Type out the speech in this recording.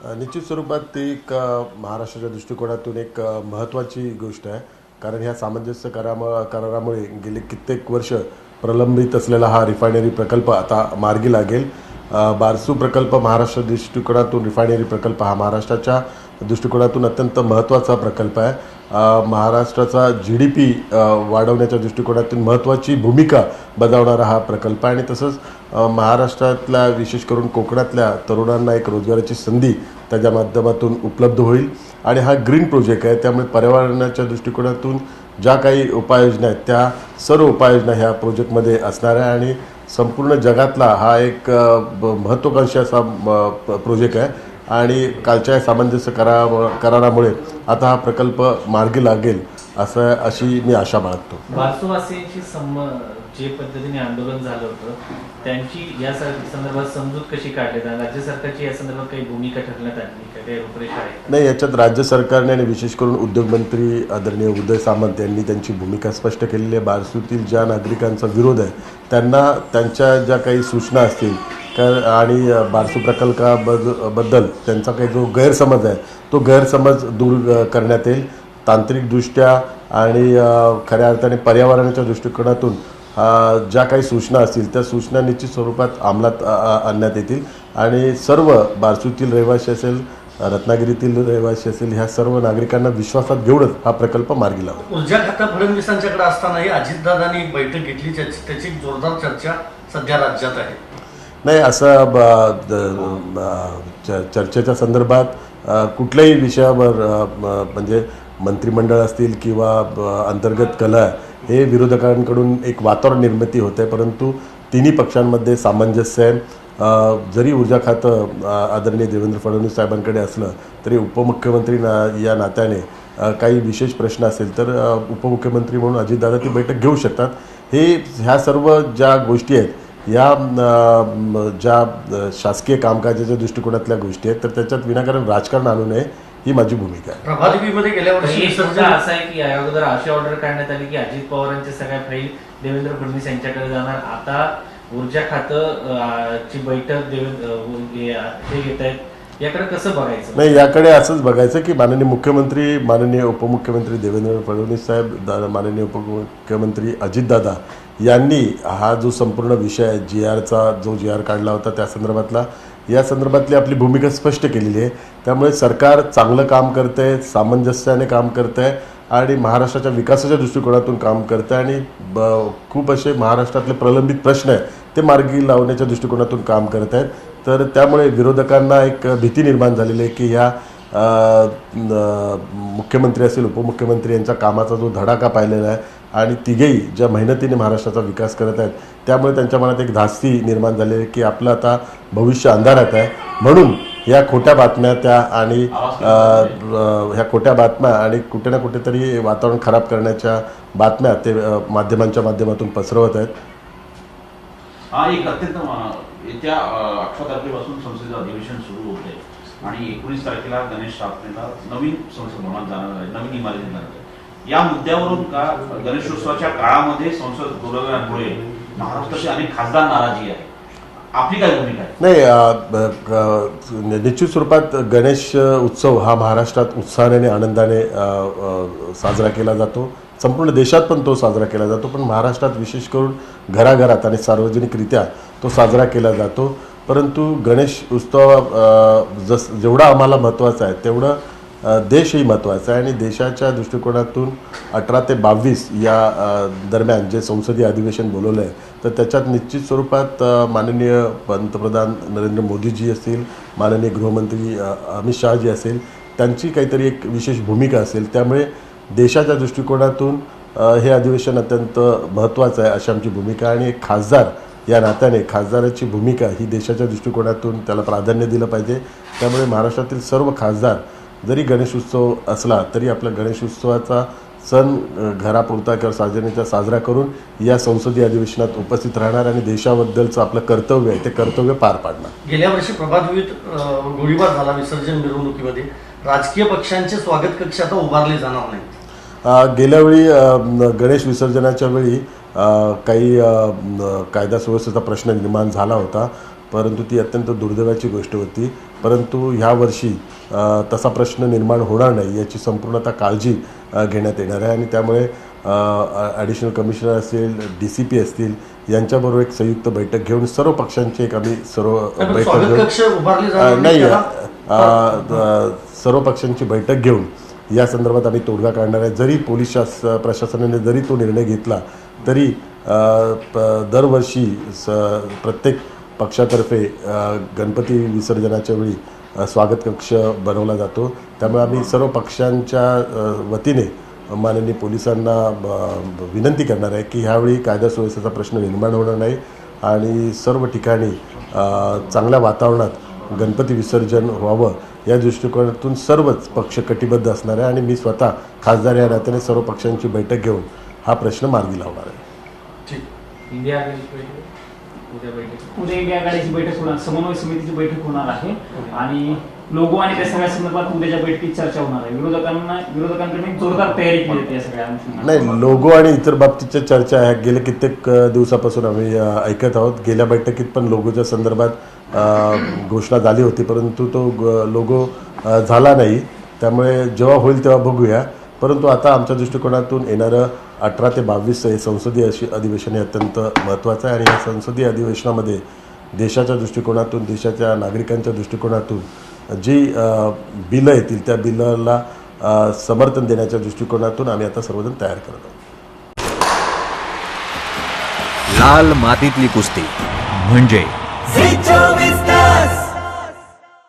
निश्चित स्वरूपात ती एक महाराष्ट्राच्या दृष्टिकोनातून एक महत्त्वाची गोष्ट आहे. कारण ह्या सामंजस्य करारामुळे गेली कित्येक वर्ष प्रलंबित असलेला हा रिफायनरी प्रकल्प आता मार्गी लागेल. बारसू प्रकल्प महाराष्ट्र दृष्टिकोनातून रिफायनरी प्रकल्प हा महाराष्ट्राच्या दृष्टिकोनातून अत्यंत महत्त्वाचा प्रकल्प आहे. महाराष्ट्राचा GDP वाढवण्याच्या दृष्टिकोनातून महत्त्वाची भूमिका बजावणारा हा प्रकल्प आहे आणि तसंच महाराष्ट्रातल्या विशेष करून कोकणातल्या तरुणांना एक रोजगाराची संधी त्याच्या माध्यमातून उपलब्ध होईल. आणि हा ग्रीन प्रोजेक्ट आहे, त्यामुळे पर्यावरणाच्या दृष्टिकोनातून ज्या काही उपाययोजना आहेत त्या सर्व उपाययोजना ह्या प्रोजेक्टमध्ये असणार आहे आणि संपूर्ण जगातला हा एक महत्त्वाकांक्षी असा प्रोजेक्ट आहे. आणि कालच्या सामंजस्य करारामुळे आता हा प्रकल्प मार्गी लागेल अशी मी आशा बाळगतो. बारसूवासीयांची जे पद्धतीने आंदोलन झालं होतं त्यांची या संदर्भात समजूत कशी काढण्यात आली, राज्य सरकारची या संदर्भात काही भूमिका ठरवण्यात आली का, काही रूपरेषा आहे? नाही, याच्यात राज्य सरकारने आणि विशेष करून उद्योगमंत्री आदरणीय उदय सामंत यांनी त्यांची भूमिका स्पष्ट केलेली आहे. बारसूतील ज्या नागरिकांचा विरोध आहे त्यांना त्यांच्या ज्या काही सूचना असतील आणि बारसू प्रकल्पाबद्दल त्यांचा काही जो गैरसमज आहे तो गैरसमज दूर करण्यात येईल. तांत्रिकदृष्ट्या आणि खऱ्या अर्थाने पर्यावरणाच्या दृष्टिकोनातून ज्या काही सूचना असतील त्या सूचना निश्चित स्वरूपात अंमलात आणण्यात येतील आणि सर्व बारसूतील रहिवासी असेल, रत्नागिरीतील रहिवासी असेल, ह्या सर्व नागरिकांना विश्वासात घेऊनच हा प्रकल्प मार्गी लावला. ऊर्जा खाता फडणवीसांच्याकडे असतानाही अजितदादांनी बैठक घेतली, त्याची जोरदार चर्चा सध्या राज्यात आहे. नाही, असं चर्चेच्या संदर्भात कुठल्याही विषयावर म्हणजे मंत्रिमंडळ असतील किंवा अंतर्गत कलह हे विरोधकांकडून एक वातावरण निर्मिती होते, परंतु तिन्ही पक्षांमध्ये सामंजस्य आहे. जरी ऊर्जा खातं आदरणीय देवेंद्र फडणवीस साहेबांकडे असलं तरी उपमुख्यमंत्री या नात्याने काही विशेष प्रश्न असेल तर उपमुख्यमंत्री म्हणून अजितदादा ती बैठक घेऊ शकतात. ह्या सर्व ज्या गोष्टी आहेत या ज्या शासकीय कामकाजाच्या दृष्टिकोनातल्या गोष्टी आहेत तर त्याच्यात विनाकारण राजकारण आणू नये ही माझी भूमिका आहे. प्रभादेवीमध्ये गेल्या वर्षी असं आहे की या अगोदर अशी ऑर्डर काढण्यात आली की अजित पवारांच्या सगळ्या फाईल देवेंद्र फडणवीस यांच्याकडे जाणार. आता ऊर्जा खातं ची बैठक हे घेत आहेत, याकडे कसं बघायचं? नाही, याकडे असंच बघायचं की माननीय मुख्यमंत्री, माननीय उपमुख्यमंत्री देवेंद्र फडणवीस साहेब, माननीय उपमुख्यमंत्री अजितदादा यांनी हा जो संपूर्ण विषय आहे GRचा जो GR काढला होता या संदर्भातली आपली भूमिका स्पष्ट केलेली आहे. त्यामुळे सरकार चांगलं काम करतं आहे, सामंजस्याने काम करतं आहे आणि महाराष्ट्राच्या विकासाच्या दृष्टिकोनातून काम करतं आहे आणि खूप असे महाराष्ट्रातले प्रलंबित प्रश्न आहेत ते मार्गी लावण्याच्या दृष्टिकोनातून काम करत आहेत. तर त्यामुळे विरोधकांना एक भीती निर्माण झालेली आहे की ह्या मुख्यमंत्री असेल, उपमुख्यमंत्री यांच्या कामाचा जो धडाका पाहिलेला आहे आणि तिघेही ज्या मेहनतीने महाराष्ट्राचा विकास करत आहेत त्यामुळे त्यांच्या मनात एक धास्ती निर्माण झालेली आहे की आपलं आता भविष्य अंधारात आहे. म्हणून ह्या खोट्या बातम्या ह्या खोट्या बातम्या आणि कुठे ना कुठेतरी वातावरण खराब करण्याच्या बातम्या ते माध्यमांच्या माध्यमातून पसरवत आहेत. हा एक अत्यंत येत्या 18 तारखेपासून संसदेचं अधिवेशन सुरू होते आणि 19 तारखेला गणेश स्थापनेला नवीन संसद भवनात जाणार आहे, नवीन इमारतीत जाणार आहे. या मुद्द्यावरून का गणेशोत्सवाच्या काळामध्ये संसद बोलवल्यामुळे महाराष्ट्राचे अनेक खासदार नाराजी आहे, आपली काय भूमिका आहे? नाही, निश्चित स्वरूपात गणेश उत्सव हा महाराष्ट्रात उत्साहाने आणि आनंदाने साजरा केला जातो. संपूर्ण देशात पण तो साजरा केला जातो, पण महाराष्ट्रात विशेष करून घराघरात आणि सार्वजनिकरित्या तो साजरा केला जातो. परंतु गणेश उत्सव जेवढा आम्हाला महत्त्वाचा आहे तेवढं देशही महत्त्वाचा आहे आणि देशाच्या दृष्टिकोनातून 18 ते 22 या दरम्यान जे संसदीय अधिवेशन बोलवलं आहे तर त्याच्यात निश्चित स्वरूपात माननीय पंतप्रधान नरेंद्र मोदीजी असतील, माननीय गृहमंत्री अमित शहाजी असेल, त्यांची काहीतरी एक विशेष भूमिका असेल. त्यामुळे देशाच्या दृष्टिकोनातून हे अधिवेशन अत्यंत महत्त्वाचं आहे अशी आमची भूमिका आणि एक खासदार या नात्याने खासदाराची भूमिका ही देशाच्या दृष्टिकोनातून त्याला प्राधान्य दिलं पाहिजे. त्यामुळे महाराष्ट्रातील सर्व खासदार जरी गणेशोत्सव असला तरी आपल्या गणेशोत्सवाचा सण घरापुरता किंवा सार्वजनिकता साजरा करून या संसदीय अधिवेशनात उपस्थित राहणार आणि देशाबद्दलचं आपलं कर्तव्य आहे ते कर्तव्य पार पाडणार. गेल्या वर्षी प्रभादेवीत गोळीबार झाला विसर्जन मिरवणुकीमध्ये, राजकीय पक्षांचे स्वागत कक्ष आता उभारले जाणार नाहीत. गेल्या वेळी गणेश विसर्जनाच्या वेळी काही कायदा सुव्यवस्थेचा प्रश्न निर्माण झाला होता, परंतु ती अत्यंत दुर्दैवाची गोष्ट होती. परंतु ह्या वर्षी तसा प्रश्न निर्माण होणार नाही याची संपूर्णतः काळजी घेण्यात येणार आहे आणि त्यामुळे ॲडिशनल कमिशनर असेल, DCP असतील यांच्याबरोबर एक संयुक्त बैठक घेऊन सर्व पक्षांची एक आम्ही सर्व बैठक स्वागत घेऊन कक्ष उभारले जाणार नाही त्याला- सर्व पक्षांची बैठक घेऊन या संदर्भात आम्ही तोडगा काढणार आहे. जरी पोलीस प्रशासनाने जरी तो निर्णय घेतला तरी दरवर्षी प्रत्येक पक्षातर्फे गणपती विसर्जनाच्या वेळी स्वागत कक्ष बनवला जातो. त्यामुळे आम्ही सर्व पक्षांच्या वतीने माननीय पोलिसांना विनंती करणार आहे की ह्यावेळी कायदा सुव्यवस्थेचा प्रश्न निर्माण होणार नाही आणि सर्व ठिकाणी चांगल्या वातावरणात गणपती विसर्जन व्हावं या दृष्टिकोनातून सर्वच पक्ष कटिबद्ध असणार आहे आणि मी स्वतः खासदार या नात्याने सर्व पक्षांची बैठक घेऊन हा प्रश्न मार्गी लावणार आहे. इंडिया आघाडीची बैठक उद्या बैठक उद्या इंडिया आघाडीची बैठक होणार, समन्वय समितीची बैठक होणार आहे आणि लोगो आणि त्या सगळ्या संदर्भात उद्याच्या बैठकीत चर्चा होणार आहे. विरोधकांकडे जोरदार तयारी केली जाते या सगळ्या अनुषंगाने. नाही, लोगो आणि इतर बाबतीच्या चर्चा ह्या गेल्या कित्येक दिवसापासून आम्ही ऐकत आहोत. गेल्या बैठकीत पण लोगोच्या संदर्भात घोषणा झाली होती, परंतु तो लोगो झाला नाही. त्यामुळे जेव्हा होईल तेव्हा बघूया. परंतु आता आमच्या दृष्टिकोनातून येणारं 18 ते 22 हे संसदीय अधिवेशन हे अत्यंत महत्त्वाचं आहे आणि या संसदीय अधिवेशनामध्ये देशाच्या दृष्टिकोनातून, देशाच्या नागरिकांच्या दृष्टिकोनातून जी बिलं येतील त्या बिलाला समर्थन देण्याच्या दृष्टिकोनातून आम्ही आता सर्वजण तयार करत आहोत. लाल मातीतली कुस्ती म्हणजे